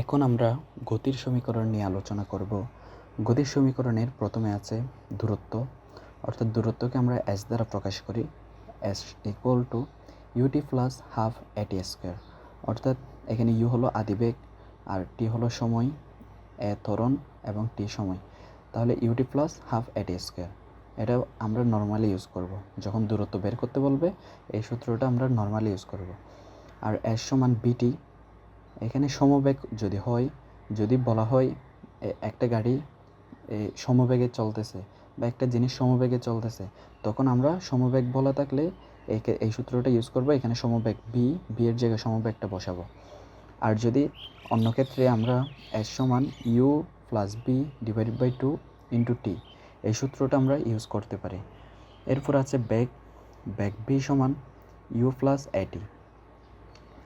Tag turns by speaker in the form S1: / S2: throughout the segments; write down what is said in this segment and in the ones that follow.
S1: এখন আমরা গতির সমীকরণ নিয়ে আলোচনা করব। গতির সমীকরণের প্রথমে আছে দূরত্ব, অর্থাৎ দূরত্বকে আমরা এস দ্বারা প্রকাশ করি। S equal to U T plus half A T square, অর্থাৎ এখানে ইউ হলো আদিবেগ আর টি হলো সময়, এ ত্বরণ এবং টি সময়। তাহলে UT plus half A T square, এটা আমরা নর্মালি ইউজ করব। যখন দূরত্ব বের করতে বলবে এই সূত্রটা আমরা নর্মালি ইউজ করব। আর এস সমান বিটি, এখানে সমবেগ যদি বলা হয় একটা গাড়ি সমবেগে চলতেছে বা একটা জিনিস সমবেগে চলতেছে, তখন আমরা সমবেগ বলা থাকলে এই সূত্রটা ইউজ করব। এখানে সমবেগ বি এর জায়গায় সমবেগটা বসাবো। আর যদি অন্য ক্ষেত্রে আমরা এস সমান u plus v divided by 2 into t, এই সূত্রটা আমরা ইউজ করতে পারি। এরপর আছে বেগ বি সমান ইউ প্লাস এটি,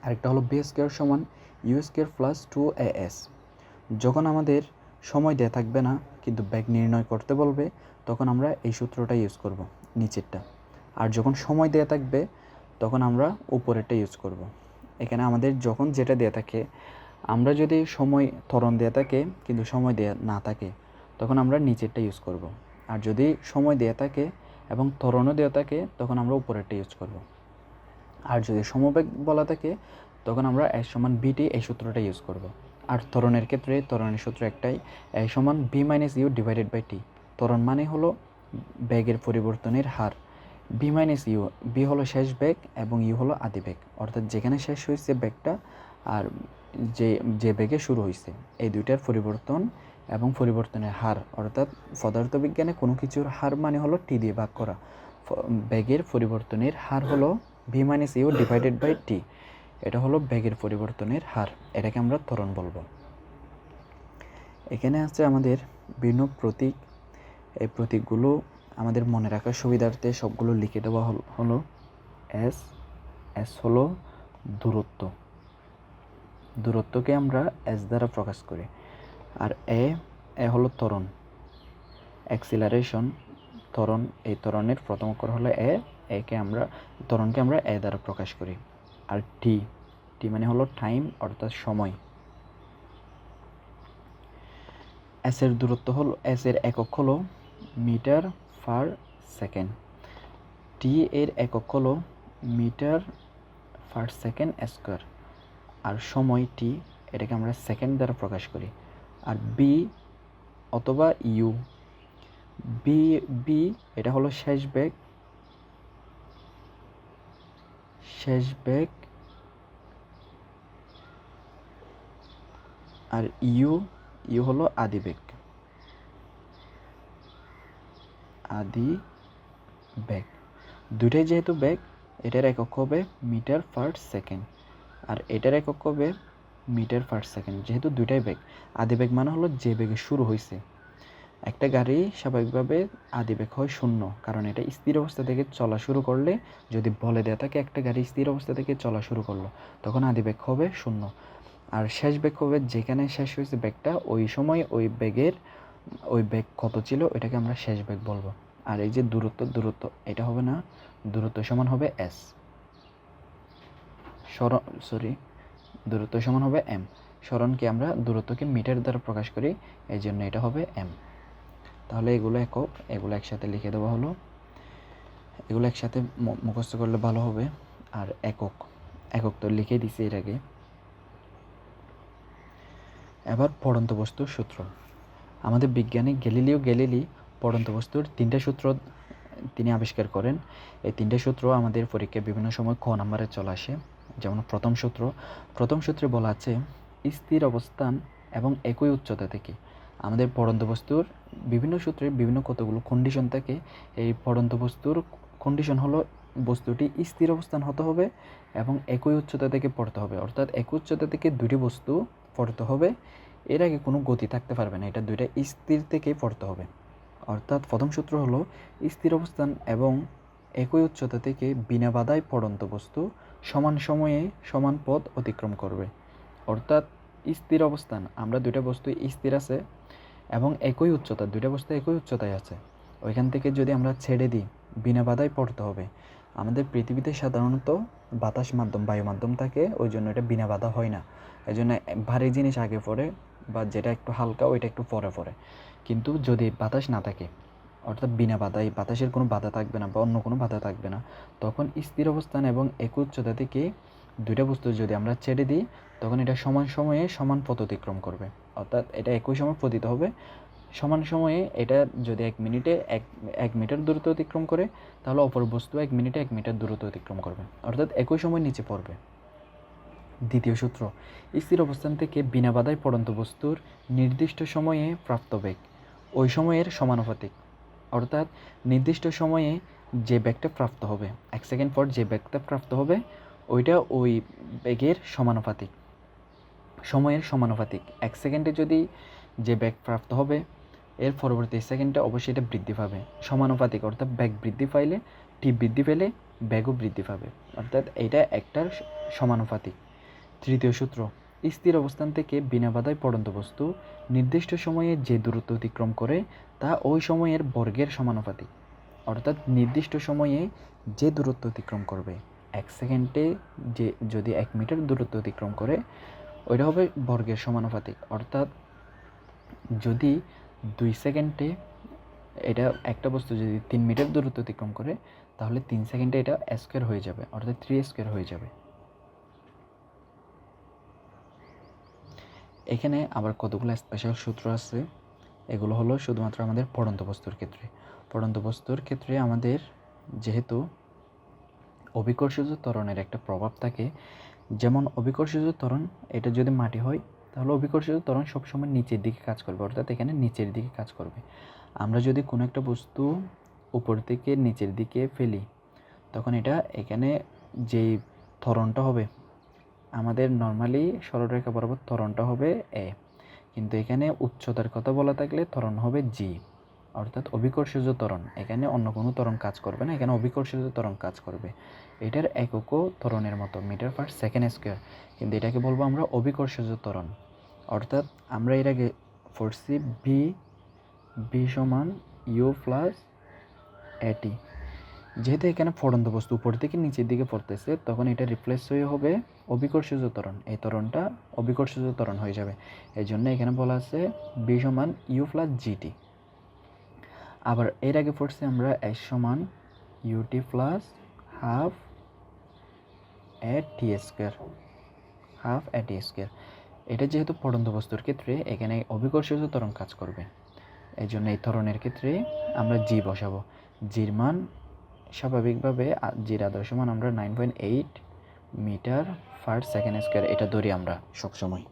S1: আরেকটা হলো বি স্কোয়ার সমান ইউ স্কোয়ার প্লাস 2as। যখন আমাদের সময় দেয়া থাকবে না কিন্তু বেগ নির্ণয় করতে বলবে, তখন আমরা এই সূত্রটা ইউজ করব, নিচেরটা। আর যখন সময় দেয়া থাকবে তখন আমরা উপরেরটা ইউজ করব। এখানে আমাদের যখন যেটা দেয়া থাকে, আমরা যদি সময় ত্বরণ দেয়া থাকে কিন্তু সময় দেয়া না থাকে, তখন আমরা নিচেরটা ইউজ করব। আর যদি সময় দেয়া থাকে এবং ত্বরণও দেওয়া থাকে, তখন আমরা উপরেরটা ইউজ করব। আর যদি সমবেগ বলা থাকে, তখন আমরা এস সমান বিটি এই সূত্রটা ইউজ করব। আর ত্বরণের ক্ষেত্রে ত্বরণের সূত্র একটাই, এ সমান v minus u divided by t. ত্বরণ মানে হলো বেগের পরিবর্তনের হার। বি মাইনাস ইউ, বি হলো শেষ বেগ এবং ইউ হলো আদি বেগ, অর্থাৎ যেখানে শেষ হয়েছে বেগটা আর যে বেগে শুরু হয়েছে, এই দুইটার পরিবর্তন এবং পরিবর্তনের হার। অর্থাৎ পদার্থবিজ্ঞানে কোনো কিছুর হার মানে হলো টি দিয়ে ভাগ করা। বেগের পরিবর্তনের হার হলো v minus u divided by t, এটা হলো বেগের পরিবর্তনের হার, এটাকে আমরা ত্বরণ বলবো। এখানে আছে আমাদের বিভিন্ন প্রতীক, এই প্রতীকগুলো আমাদের মনে রাখার সুবিধার্থে সবগুলো লিখে দেওয়া হলো। এস হলো দূরত্বকে আমরা এস দ্বারা প্রকাশ করি। আর এ হলো ত্বরণ, অ্যাক্সিলারেশন, ত্বরণ। এই ত্বরণের প্রথম অক্ষর হলো ত্বরণকে আমরা এ দ্বারা প্রকাশ করি। আর টি মানে হলো টাইম, অর্থাৎ সময়। এস এর একক হলো মিটার পার সেকেন্ড। টি এর একক হলো মিটার পার সেকেন্ড স্কোয়ার। আর সময় টি, এটাকে আমরা সেকেন্ড দ্বারা প্রকাশ করি। আর বি অথবা ইউ, বি এটা হলো শেষ বেগ, আর ইউ হলো আদি বেগ। দুইটাই যেহেতু বেগ, এটার একক হবে মিটার পার সেকেন্ড আর এটার একক হবে মিটার পার সেকেন্ড। যেহেতু দুইটাই বেগ, আদি বেগ মানে হলো যে বেগে শুরু হয়েছে। একটা গাড়ি স্বাভাবিকভাবে আদি বেগ হয় 0, কারণ এটা স্থির অবস্থা থেকে চলা শুরু করলে, যদি বলে দেওয়া থাকে একটা গাড়ি স্থির অবস্থা থেকে চলা শুরু করলো, তখন আদি বেগ হবে 0। আর শেষ বেগ হবে যেখানে শেষ হয়েছে বেগটা, ওই সময় ওই বেগ কত ছিল ওইটাকে আমরা শেষ বেগ বলবো। আর এই যে দূরত্ব এটা হবে না, দূরত্ব সমান হবে এস, দূরত্ব সমান হবে এম। সরণকে আমরা দূরত্বকে মিটার দ্বারা প্রকাশ করি, এই জন্য এটা হবে এম। তাহলে এগুলো একক, এগুলো একসাথে লিখে দেওয়া হলো। এগুলো একসাথে মুখস্থ করলে ভালো হবে। আর একক তো লিখে দিছি এর আগে। এবার পড়ন্ত বস্তুর সূত্র। আমাদের বিজ্ঞানী গ্যালিলি পড়ন্ত বস্তুর 3টা সূত্র তিনি আবিষ্কার করেন। এই 3টে সূত্র আমাদের পরীক্ষায় বিভিন্ন সময় ক নাম্বারে চলে আসে। যেমন প্রথম সূত্রে বলা আছে স্থির অবস্থান এবং একই উচ্চতা থেকে। আমাদের পড়ন্ত বস্তুর বিভিন্ন সূত্রে বিভিন্ন কতগুলো কন্ডিশন থাকে। এই পড়ন্ত বস্তুর কন্ডিশন হলো বস্তুটি স্থির অবস্থান হতে হবে এবং একই উচ্চতা থেকে পড়তে হবে, অর্থাৎ একই উচ্চতা থেকে দুটি বস্তু পড়তে হবে। এর আগে কোনো গতি থাকতে পারবে না, এটা দুইটা স্থির থেকেই পড়তে হবে। অর্থাৎ প্রথম সূত্র হলো স্থির অবস্থান এবং একই উচ্চতা থেকে বিনা বাধায় পড়ন্ত বস্তু সমান সময়ে সমান পথ অতিক্রম করবে। অর্থাৎ স্থির অবস্থান, আমরা দুইটা বস্তু স্থির আছে এবং একই উচ্চতা, দুইটা বস্তু একই উচ্চতায় আছে, ওইখান থেকে যদি আমরা ছেড়ে দিই বিনা বাধায় পড়তে হবে। আমাদের পৃথিবীতে সাধারণত বাতাস মাধ্যম বায়ু মাধ্যম থাকে, ওই জন্য এটা বিনা বাধা হয় না। এই জন্য ভারী জিনিস আগে পড়ে বা যেটা একটু হালকা ওইটা একটু পরে পড়ে। কিন্তু যদি বাতাস না থাকে, অর্থাৎ বিনা বাধায় বাতাসের কোনো বাধা থাকবে না বা অন্য কোনো বাধা থাকবে না, তখন স্থির অবস্থান এবং একই উচ্চতা থেকে দুইটা বস্তু যদি আমরা ছেড়ে দিই, তখন এটা সমান সময়ে সমান পথ অতিক্রম করবে। অর্থাৎ এটা একই সময় পতিত হবে সমান সময়ে। এটা যদি 1 মিনিটে 1 মিটার দূরত্ব অতিক্রম করে, তাহলে অপর বস্তু 1 মিনিটে 1 মিটার দূরত্ব অতিক্রম করবে, অর্থাৎ একই সময় নিচে পড়বে। দ্বিতীয় সূত্র, স্থির অবস্থান থেকে বিনা বাধায় পড়ন্ত বস্তুর নির্দিষ্ট সময়ে প্রাপ্ত বেগ ওই সময়ের সমানুপাতিক। অর্থাৎ নির্দিষ্ট সময়ে যে বেগটা প্রাপ্ত হবে, 1 সেকেন্ড পর যে বেগটা প্রাপ্ত হবে ওইটা ওই বেগের সমানুপাতিক, সময়ের সমানুপাতিক। 1 সেকেন্ডে যদি যে বেগ প্রাপ্ত হবে, এর পরবর্তী সেকেন্ডে অবশ্যই এটা বৃদ্ধি পাবে, সমানুপাতিক। অর্থাৎ বেগ বৃদ্ধি পাইলে টি বৃদ্ধি পেলে বেগও বৃদ্ধি পাবে, অর্থাৎ এটা একটার সমানুপাতিক। তৃতীয় সূত্র, স্থির অবস্থান থেকে বিনা বাধায় পড়ন্ত বস্তু নির্দিষ্ট সময়ে যে দূরত্ব অতিক্রম করে তা ওই সময়ের বর্গের সমানুপাতিক। অর্থাৎ নির্দিষ্ট সময়ে যে দূরত্ব অতিক্রম করবে, 1 সেকেন্ডে যে যদি 1 মিটার দূরত্ব অতিক্রম করে, ওইটা হবে বর্গের সমানুপাতিক। অর্থাৎ যদি 2 সেকেন্ডে এটা একটা বস্তু যদি 3 মিটার দূরত্ব অতিক্রম করে, তাহলে 3 সেকেন্ডে এটা স্কোয়ার হয়ে যাবে, অর্থাৎ 3 স্কোয়ার হয়ে যাবে। এখানে আবার কতগুলো স্পেশাল সূত্র আছে, এগুলো হলো শুধুমাত্র আমাদের পড়ন্ত বস্তুর ক্ষেত্রে। পড়ন্ত বস্তুর ক্ষেত্রে আমাদের যেহেতু অভিকর্ষজ ত্বরণের একটা প্রভাব থাকে, যেমন অভিকর্ষজ ত্বরণ, এটা যদি মাটি হয় তাহলে অভিকর্ষজ ত্বরণ সবসময় নিচের দিকে কাজ করবে, অর্থাৎ এখানে নিচের দিকে কাজ করবে। আমরা যদি কোনো একটা বস্তু উপর থেকে নিচের দিকে ফেলি, তখন এটা এখানে যেই ত্বরণটা হবে, আমাদের নর্মালি সরলরেখা বরাবর ত্বরণটা হবে এ, কিন্তু এখানে উচ্চতার কথা বলা থাকলে ত্বরণ হবে জি, অর্থাৎ অভিকর্ষজ ত্বরণ। এখানে অন্য কোনো ত্বরণ কাজ করবে না, এখানে অভিকর্ষজ ত্বরণ কাজ করবে। এটার এককও ত্বরণের মতো মিটার পার সেকেন্ড স্কোয়ার, কিন্তু এটাকে বলবো আমরা অভিকর্ষজ ত্বরণ। অর্থাৎ আমরা এর আগে পড়ছি বি সমান ইউ প্লাস এটি। যেহেতু এখানে পড়ন্ত বস্তু উপর থেকে নিচের দিকে পড়তেছে, তখন এটা রিপ্লেস হয়ে হবে অভিকর্ষজ ত্বরণ, এই ত্বরণটা অভিকর্ষজ ত্বরণ হয়ে যাবে। এই জন্য এখানে বলা আছে বি সমান ইউ প্লাস জিটি। আবার এর আগে পড়ছি আমরা এস সমান ইউটি প্লাস হাফ এ টি স্কোয়ার, হাফ এ টি স্কোয়ার। এটা যেহেতু পড়ন্ত বস্তুর ক্ষেত্রে এখানে অভিকর্ষজ ত্বরণ কাজ করবে, এই জন্য এই ত্বরণের ক্ষেত্রে আমরা জি বসাবো। জির মান স্বাভাবিকভাবে জির আদর্শ মান আমরা 9.8 মিটার পার সেকেন্ড স্কোয়ার এটা ধরি আমরা সবসময়।